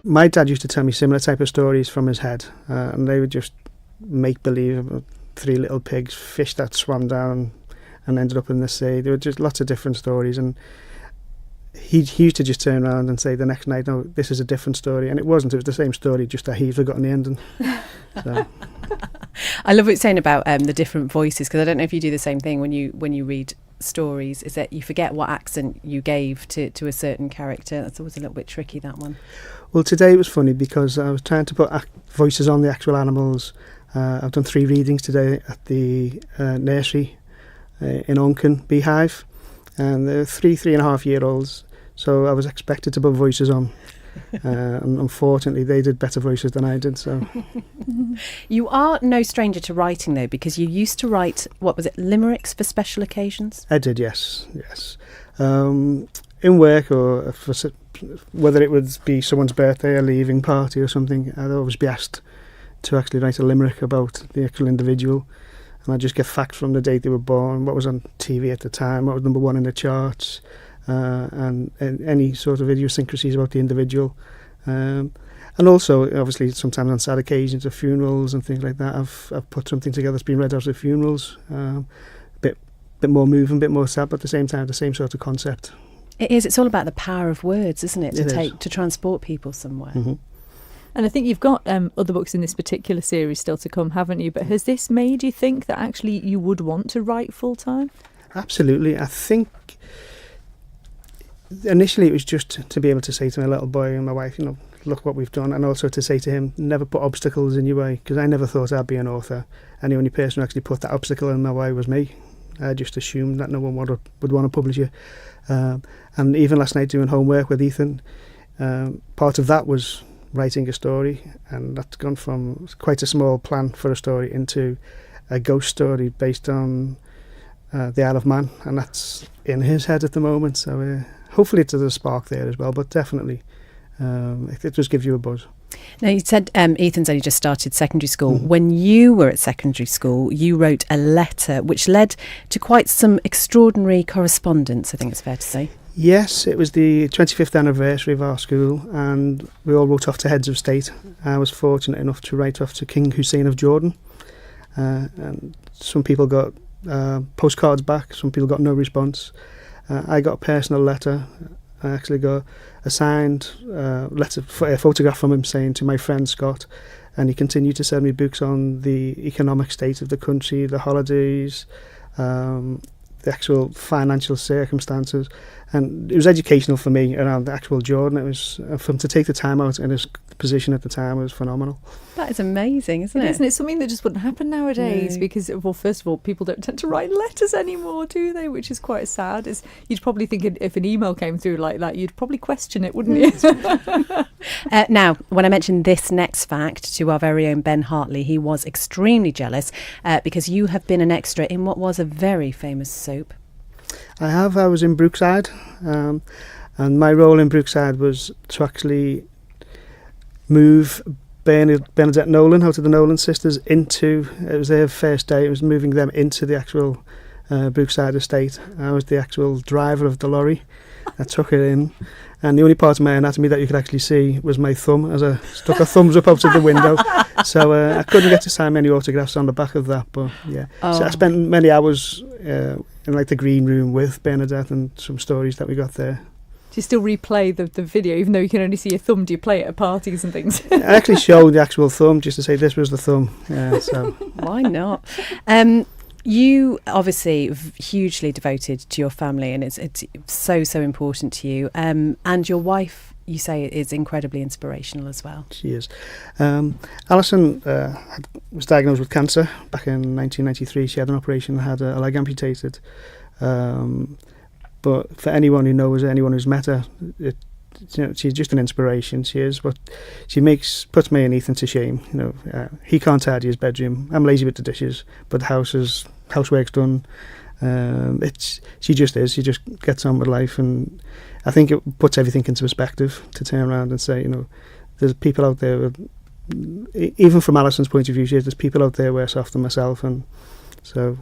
My dad used to tell me similar type of stories from his head, and they would just make believe about 3 little pigs, fish that swam down and ended up in the sea. There were just lots of different stories, and he used to just turn around and say the next night, "No, this is a different story," and it wasn't. It was the same story, just that he'd forgotten the ending. So. I love what you're saying about the different voices, because I don't know if you do the same thing when you read stories, is that you forget what accent you gave to a certain character. That's always a little bit tricky, that one. Well, today it was funny because I was trying to put voices on the actual animals. I've done 3 readings today at the nursery in Onken Beehive, and they're 3.5-year-olds, so I was expected to put voices on. And unfortunately they did better voices than I did. So you are no stranger to writing, though, because you used to write, what was it, limericks for special occasions? I did, yes. In work, or for, whether it would be someone's birthday, a leaving party or something, I'd always be asked to actually write a limerick about the actual individual, and I'd just get facts from the date they were born, what was on TV at the time, what was number 1 in the charts, and any sort of idiosyncrasies about the individual, and also obviously sometimes on sad occasions of funerals and things like that, I've put something together that's been read out at funerals, bit more moving, a bit more sad, but at the same time the same sort of concept. It is. It's all about the power of words, isn't it? It to transport people somewhere. Mm-hmm. And I think you've got other books in this particular series still to come, haven't you? But has this made you think that actually you would want to write full time? Absolutely. I think initially it was just to be able to say to my little boy and my wife, look what we've done, and also to say to him, never put obstacles in your way, because I never thought I'd be an author, and the only person who actually put that obstacle in my way was me. I just assumed that no one would want to publish it. And even last night doing homework with Ethan, part of that was writing a story, and that's gone from quite a small plan for a story into a ghost story based on the Isle of Man, and that's in his head at the moment, so hopefully there's a spark there as well, but definitely it just gives you a buzz. Now, you said Ethan's only just started secondary school. When you were at secondary school, you wrote a letter which led to quite some extraordinary correspondence, I think it's fair to say. Yes, it was the 25th anniversary of our school, and we all wrote off to heads of state. I was fortunate enough to write off to King Hussein of Jordan, and some people got postcards back, some people got no response. I got a personal letter. I actually got a signed letter, a photograph from him saying, "To my friend Scott," and he continued to send me books on the economic state of the country, the holidays, the actual financial circumstances, and it was educational for me around the actual Jordan. It was for him to take the time out, and his position at the time was phenomenal. That is amazing, isn't it? Isn't it something that just wouldn't happen nowadays? No. Because, well, first of all, people don't tend to write letters anymore, do they? Which is quite sad. You'd probably think if an email came through like that, you'd probably question it, wouldn't you? Now, when I mentioned this next fact to our very own Ben Hartley, he was extremely jealous because you have been an extra in what was a very famous soap. I have. I was in Brookside, and my role in Brookside was to actually move Bernadette Nolan out of the Nolan sisters into, it was their first day, it was moving them into the actual Brookside estate. I was the actual driver of the lorry. I took it in, and the only part of my anatomy that you could actually see was my thumb, as I stuck a thumbs up out of the window. So I couldn't get to sign many autographs on the back of that, but yeah. Oh. So I spent many hours in like the green room with Bernadette, and some stories that we got there. Do you still replay the video, even though you can only see your thumb? Do you play it at parties and things? I actually showed the actual thumb just to say this was the thumb. So why not? You obviously hugely devoted to your family, and it's so important to you. And your wife, you say, is incredibly inspirational as well. She is. Alison was diagnosed with cancer back in 1993. She had an operation and had a leg amputated. But for anyone who knows her, anyone who's met her, she's just an inspiration. She is, but she puts me and Ethan to shame. He can't tidy his bedroom. I'm lazy with the dishes, but the housework's done. She just is. She just gets on with life, and I think it puts everything into perspective to turn around and say, there's people out there. Even from Alison's point of view, there's people out there worse off than myself, and so